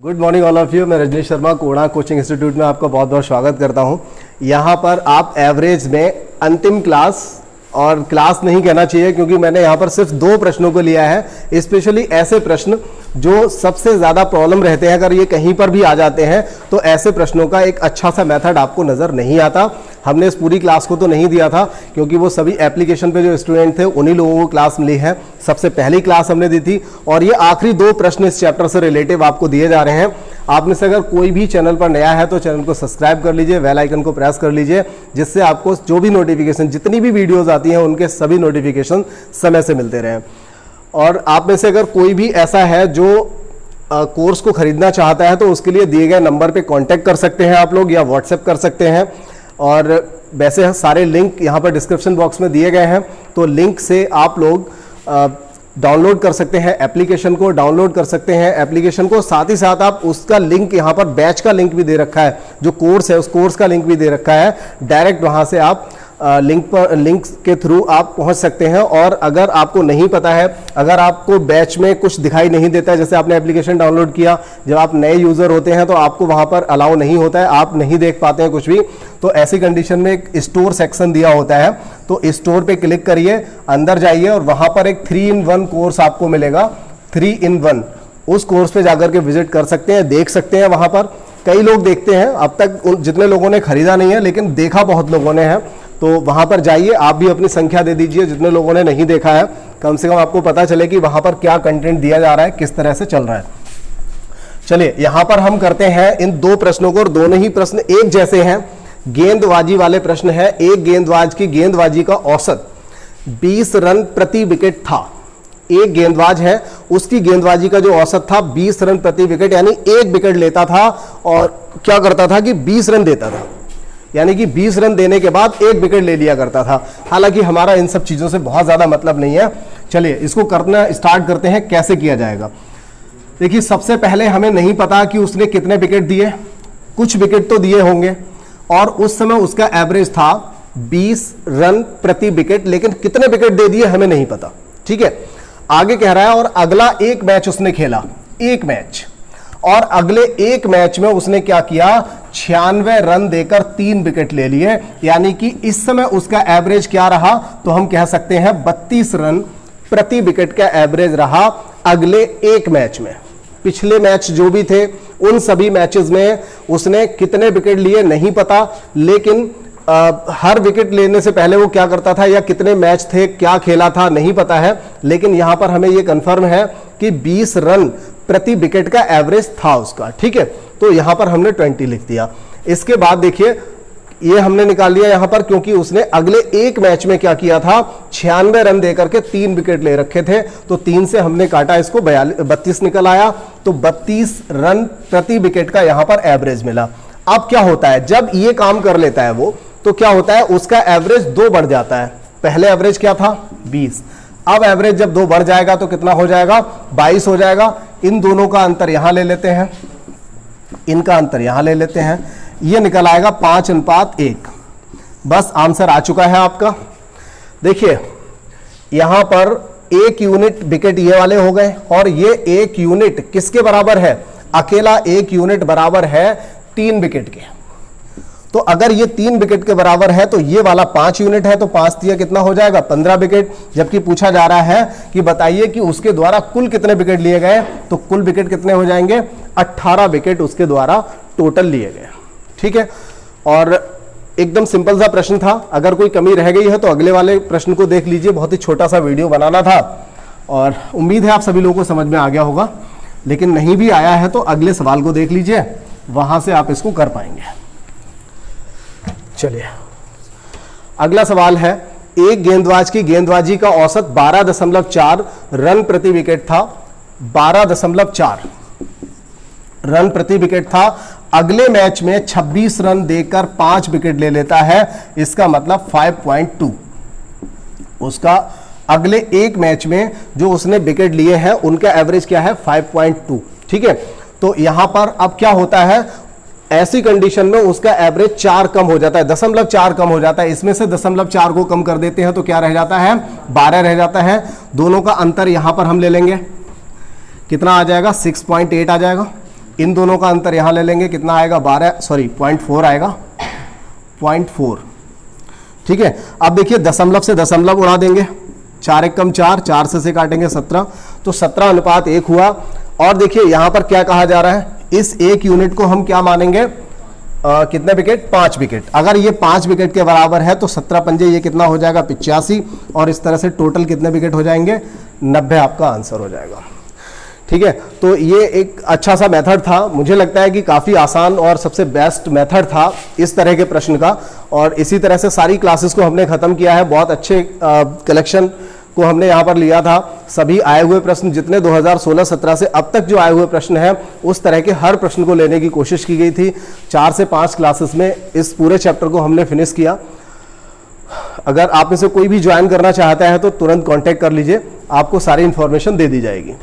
Good morning all of you. मैं रजनीश शर्मा कोड़ा coaching institute में आपका बहुत बहुत स्वागत करता हूं। यहाँ पर आप एवरेज में अंतिम क्लास, और क्लास नहीं कहना चाहिए क्योंकि मैंने यहाँ पर सिर्फ 2 प्रश्नों को लिया है। स्पेशली ऐसे प्रश्न जो सबसे ज़्यादा प्रॉब्लम रहते हैं, अगर ये कहीं पर भी आ जाते हैं तो ऐसे प्रश्नों का एक अच्छा सा मेथड आपको नज़र नहीं आता। हमने इस पूरी क्लास को तो नहीं दिया था क्योंकि वो सभी एप्लीकेशन पे जो स्टूडेंट थे उन्हीं लोगों को क्लास मिली है। सबसे पहली क्लास हमने दी थी और ये आखिरी 2 प्रश्न इस चैप्टर से रिलेटिव आपको दिए जा रहे हैं। आप में से अगर कोई भी चैनल पर नया है तो चैनल को सब्सक्राइब कर लीजिए, बेल आइकन को प्रेस कर लीजिए, जिससे आपको जो भी नोटिफिकेशन, जितनी भी वीडियोस आती हैं उनके सभी नोटिफिकेशन समय से मिलते रहें। और आप में से अगर कोई भी ऐसा है जो कोर्स को खरीदना चाहता है तो उसके लिए दिए गए नंबर पे कांटेक्ट कर सकते हैं आप लोग, या व्हाट्सएप कर सकते हैं। और वैसे सारे लिंक यहाँ पर डिस्क्रिप्शन बॉक्स में दिए गए हैं, तो लिंक से आप लोग डाउनलोड कर सकते हैं एप्लीकेशन को, डाउनलोड कर सकते हैं एप्लीकेशन को। साथ ही साथ आप उसका लिंक, यहाँ पर बैच का लिंक भी दे रखा है, जो कोर्स है उस कोर्स का लिंक भी दे रखा है। डायरेक्ट वहाँ से आप लिंक के थ्रू आप पहुंच सकते हैं। और अगर आपको नहीं पता है, अगर आपको बैच में कुछ दिखाई नहीं देता है, जैसे आपने एप्लीकेशन डाउनलोड किया, जब आप नए यूज़र होते हैं तो आपको वहाँ पर अलाउ नहीं होता है, आप नहीं देख पाते हैं कुछ भी, तो ऐसी कंडीशन में एक स्टोर सेक्शन दिया होता है, तो स्टोर पे क्लिक करिए, अंदर जाइए और वहाँ पर एक 3-in-1 कोर्स आपको मिलेगा। 3-in-1 उस कोर्स पे जाकर के विजिट कर सकते हैं, देख सकते हैं। वहाँ पर कई लोग देखते हैं, अब तक जितने लोगों ने खरीदा नहीं है लेकिन देखा बहुत लोगों ने है, तो वहाँ पर जाइए, आप भी अपनी संख्या दे दीजिए जितने लोगों ने नहीं देखा है, कम से कम आपको पता चले कि वहाँ पर क्या कंटेंट दिया जा रहा है, किस तरह से चल रहा है। चलिए यहाँ पर हम करते हैं इन 2 प्रश्नों को, और दोनों ही प्रश्न एक जैसे हैं, गेंदबाजी वाले प्रश्न है। एक गेंदबाज की गेंदबाजी का औसत 20 रन प्रति विकेट था। एक गेंदबाज है, उसकी गेंदबाजी का जो औसत था 20 रन प्रति विकेट, यानी 1 विकेट लेता था और क्या करता था कि 20 रन देता था, यानी कि 20 रन देने के बाद 1 विकेट ले लिया करता था। हालांकि हमारा इन सब चीज़ों से बहुत ज़्यादा मतलब नहीं है। चलिए इसको करना स्टार्ट करते हैं, कैसे किया जाएगा। देखिए सबसे पहले हमें नहीं पता कि उसने कितने विकेट दिए, कुछ विकेट तो दिए होंगे, और उस समय उसका एवरेज था 20 रन प्रति विकेट, लेकिन कितने विकेट दे दिए हमें नहीं पता। ठीक है, आगे कह रहा है और अगला 1 मैच उसने खेला, 1 मैच, और अगले 1 मैच में उसने क्या किया, 96 रन देकर 3 विकेट ले लिए, यानी कि इस समय उसका एवरेज क्या रहा, तो हम कह सकते हैं 32 रन प्रति विकेट का एवरेज रहा अगले 1 मैच में। पिछले मैच जो भी थे उन सभी मैचेस में उसने कितने विकेट लिए नहीं पता, लेकिन हर विकेट लेने से पहले वो क्या करता था, या कितने मैच थे, क्या खेला था, नहीं पता है, लेकिन यहां पर हमें ये कंफर्म है कि 20 रन प्रति विकेट का एवरेज था उसका। ठीक है, तो यहां पर हमने 20 लिख दिया। इसके बाद देखिए ये हमने निकाल लिया यहां पर, क्योंकि उसने अगले 1 मैच में क्या किया था, 96 रन देकर के 3 विकेट ले रखे थे, तो 3 से हमने काटा इसको, 32 निकल आया, तो 32 रन प्रति विकेट का यहां पर एवरेज मिला। अब क्या होता है, जब ये काम कर लेता है वो, तो क्या होता है, उसका एवरेज 2 बढ़ जाता है। पहले एवरेज क्या था, 20, अब एवरेज जब 2 बढ़ जाएगा तो कितना हो जाएगा, 22 हो जाएगा। इन दोनों का अंतर यहां ले लेते हैं, इनका अंतर यहां ले लेते हैं, ये निकल आएगा 5:1। बस आंसर आ चुका है आपका। देखिए यहां पर 1 यूनिट विकेट ये वाले हो गए, और ये 1 यूनिट किसके बराबर है, अकेला 1 यूनिट बराबर है 3 विकेट के। तो अगर ये 3 विकेट के बराबर है तो ये वाला 5 यूनिट है, तो 5 दिया कितना हो जाएगा, 15 विकेट। जबकि पूछा जा रहा है कि बताइए कि उसके द्वारा कुल कितने विकेट लिए गए, तो कुल विकेट कितने हो जाएंगे, 18 विकेट उसके द्वारा टोटल लिए गए। ठीक है, और एकदम सिंपल सा प्रश्न था। अगर कोई कमी रह गई है तो अगले वाले प्रश्न को देख लीजिए, बहुत ही छोटा सा वीडियो बनाना था, और उम्मीद है आप सभी लोगों को समझ में आ गया होगा। लेकिन नहीं भी आया है तो अगले सवाल को देख लीजिए, वहां से आप इसको कर पाएंगे। चलिए अगला सवाल है, एक गेंदबाज की गेंदबाजी का औसत 12.4 रन प्रति विकेट था, 12.4 रन प्रति विकेट था। अगले मैच में 26 रन देकर 5 विकेट ले लेता है, इसका मतलब 5.2। उसका अगले 1 मैच में जो उसने विकेट लिए हैं उनका एवरेज क्या है, 5.2। ठीक है, तो यहां पर अब क्या होता है, ऐसी कंडीशन में उसका एवरेज 4 कम हो जाता है, 0.4 कम हो जाता है। इसमें से 0.4 को कम कर देते हैं तो क्या रह जाता है, 12 रह जाता है। दोनों का अंतर यहां पर हम ले लेंगे, कितना आ जाएगा, 6.8 आ जाएगा। इन दोनों का अंतर यहाँ ले लेंगे, कितना आएगा 0.4 आएगा, 0.4। ठीक है, अब देखिए दशमलव से दशमलव उड़ा देंगे, 4 एकम 4, 4 से काटेंगे 17, तो 17:1 हुआ। और देखिए यहाँ पर क्या कहा जा रहा है, इस एक यूनिट को हम क्या मानेंगे, कितने विकेट, 5 विकेट। अगर ये 5 विकेट के बराबर है तो 17 पंजे ये कितना हो जाएगा, 85, और इस तरह से टोटल कितने विकेट हो जाएंगे, 90 आपका आंसर हो जाएगा। ठीक है, तो ये एक अच्छा सा मेथड था, मुझे लगता है कि काफ़ी आसान और सबसे बेस्ट मेथड था इस तरह के प्रश्न का। और इसी तरह से सारी क्लासेस को हमने ख़त्म किया है, बहुत अच्छे कलेक्शन को हमने यहाँ पर लिया था। सभी आए हुए प्रश्न जितने 2016-17 से अब तक जो आए हुए प्रश्न हैं, उस तरह के हर प्रश्न को लेने की कोशिश की गई थी। 4 से 5 क्लासेस में इस पूरे चैप्टर को हमने फिनिश किया। अगर आप में से कोई भी ज्वाइन करना चाहता है तो तुरंत कांटेक्ट कर लीजिए, आपको सारी इन्फॉर्मेशन दे दी जाएगी।